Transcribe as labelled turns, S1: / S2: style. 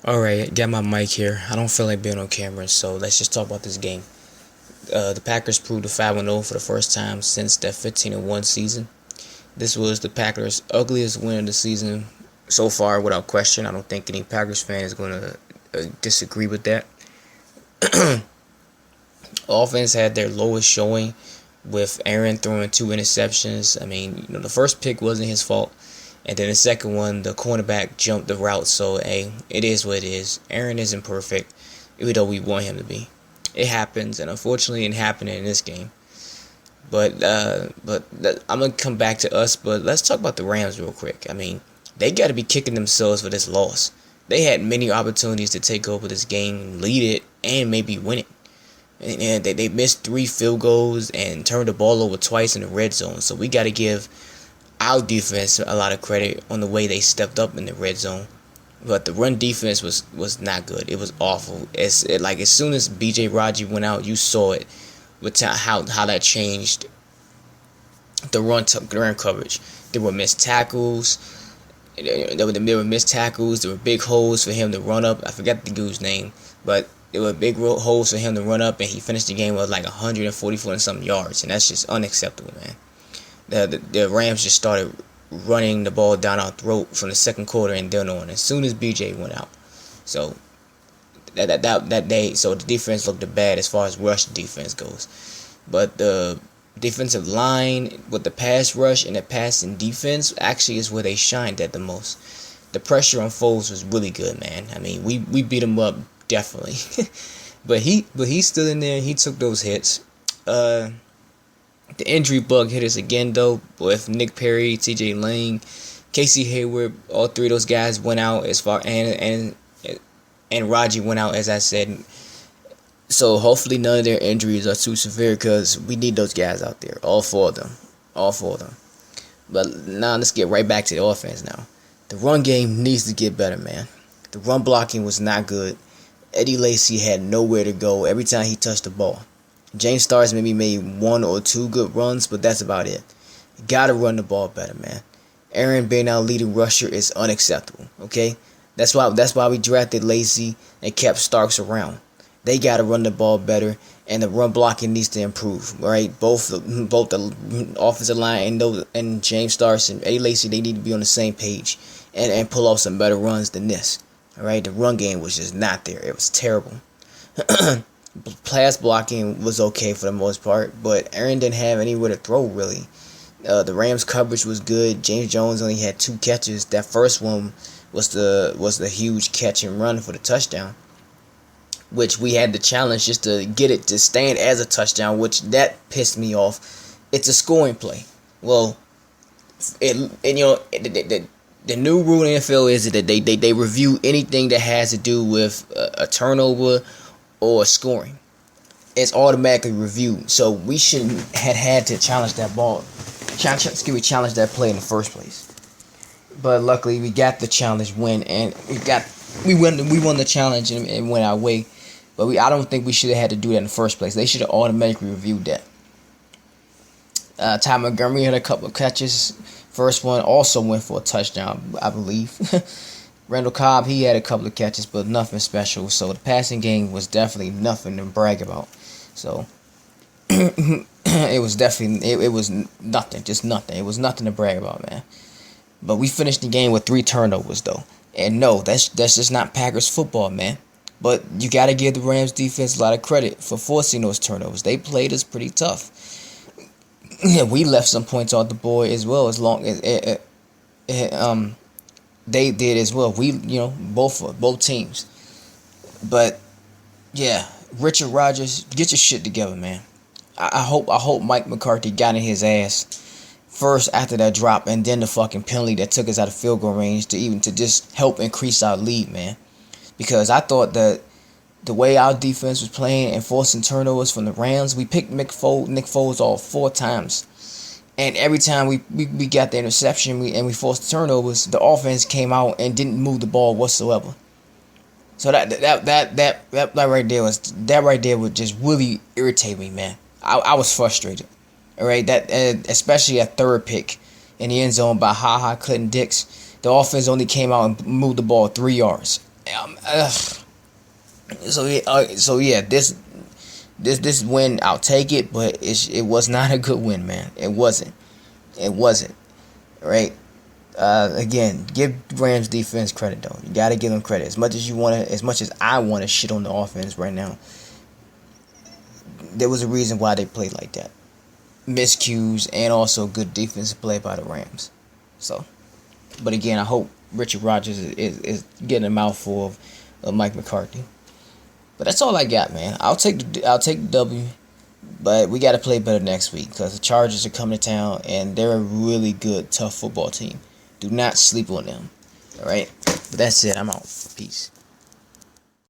S1: Alright, got my mic here. I don't feel like being on camera, so let's just talk about this game. The Packers proved a 5-0 for the first time since that 15-1 season. This was the Packers' ugliest win of the season so far, without question. I don't think any Packers fan is going to disagree with that. Offense had their lowest showing with Aaron throwing 2 interceptions. I mean, the first pick wasn't his fault. And then the second one, the cornerback jumped the route. So, hey, it is what it is. Aaron isn't perfect, even though we want him to be. It happens, and unfortunately, it happened in this game. But I'm gonna come back to us. But let's talk about the Rams real quick. I mean, they got to be kicking themselves for this loss. They had many opportunities to take over this game, lead it, and maybe win it. And they missed 3 field goals and turned the ball over twice in the red zone. So we got to give our defense a lot of credit on the way they stepped up in the red zone. But the run defense was not good. It was awful. As soon as B.J. Raji went out, you saw it with how that changed the run coverage. There were missed tackles. There were missed tackles. There were big holes for him to run up. I forgot the dude's name, but there were big holes for him to run up, and he finished the game with like 144 and something yards, and that's just unacceptable, man. The Rams just started running the ball down our throat from the second quarter and then on. As soon as BJ went out, so that day, so the defense looked bad as far as rush defense goes. But the defensive line with the pass rush and the passing defense actually is where they shined at the most. The pressure on Foles was really good, man. I mean, we beat him up definitely, but he's still in there. He took those hits. The injury bug hit us again though, with Nick Perry, T.J. Lang, Casey Hayward. All three of those guys went out and Raji went out, as I said. So hopefully none of their injuries are too severe, because we need those guys out there. All four of them. But now let's get right back to the offense now. The run game needs to get better, man. The run blocking was not good. Eddie Lacy had nowhere to go every time he touched the ball. James Starks maybe made 1 or 2 good runs, but that's about it. You gotta run the ball better, man. Aaron being our leading rusher is unacceptable. Okay, that's why we drafted Lacy and kept Starks around. They gotta run the ball better, and the run blocking needs to improve. Right, both the offensive line and James Starks and Eddie Lacy, they need to be on the same page and pull off some better runs than this. All right, the run game was just not there. It was terrible. Pass blocking was okay for the most part, but Aaron didn't have anywhere to throw really. The Rams coverage was good. James Jones only had 2 catches. That first one was the huge catch and run for the touchdown, which we had the challenge just to get it to stand as a touchdown, which that pissed me off. It's a scoring play. Well, the new rule in the NFL is that they review anything that has to do with a turnover or scoring. It's automatically reviewed. So we shouldn't have had to challenge that challenge that play in the first place. But luckily we got the challenge win, and we won the challenge and went our way. But I don't think we should have had to do that in the first place. They should have automatically reviewed that. Ty Montgomery had a couple of catches. First one also went for a touchdown, I believe. Randall Cobb, he had a couple of catches, but nothing special. So the passing game was definitely nothing to brag about. So it was definitely it was nothing, just nothing. It was nothing to brag about, man. But we finished the game with 3 turnovers though, and no, that's just not Packers football, man. But you got to give the Rams defense a lot of credit for forcing those turnovers. They played us pretty tough. Yeah, we left some points on the board as well, as long as they did as well. We, both teams. But yeah, Richard Rodgers, get your shit together, man. I hope Mike McCarthy got in his ass first after that drop, and then the fucking penalty that took us out of field goal range to just help increase our lead, man. Because I thought that the way our defense was playing and forcing turnovers from the Rams, we picked Nick Foles off 4 times. And every time we got the interception and we forced turnovers, the offense came out and didn't move the ball whatsoever. So that right there would just really irritate me, man. I was frustrated. All right, that especially a third pick in the end zone by Clinton Dix. The offense only came out and moved the ball 3 yards. So yeah, this win, I'll take it, but it was not a good win, man. It wasn't. It wasn't. Right. Again, give Rams defense credit though. You gotta give them credit. As much as I wanna shit on the offense right now, there was a reason why they played like that. Miscues and also good defensive play by the Rams. So, but again, I hope Richard Rodgers is getting a mouthful of Mike McCarthy. But that's all I got, man. I'll take the W, but we got to play better next week because the Chargers are coming to town and they're a really good, tough football team. Do not sleep on them. All right, but that's it. I'm out. Peace.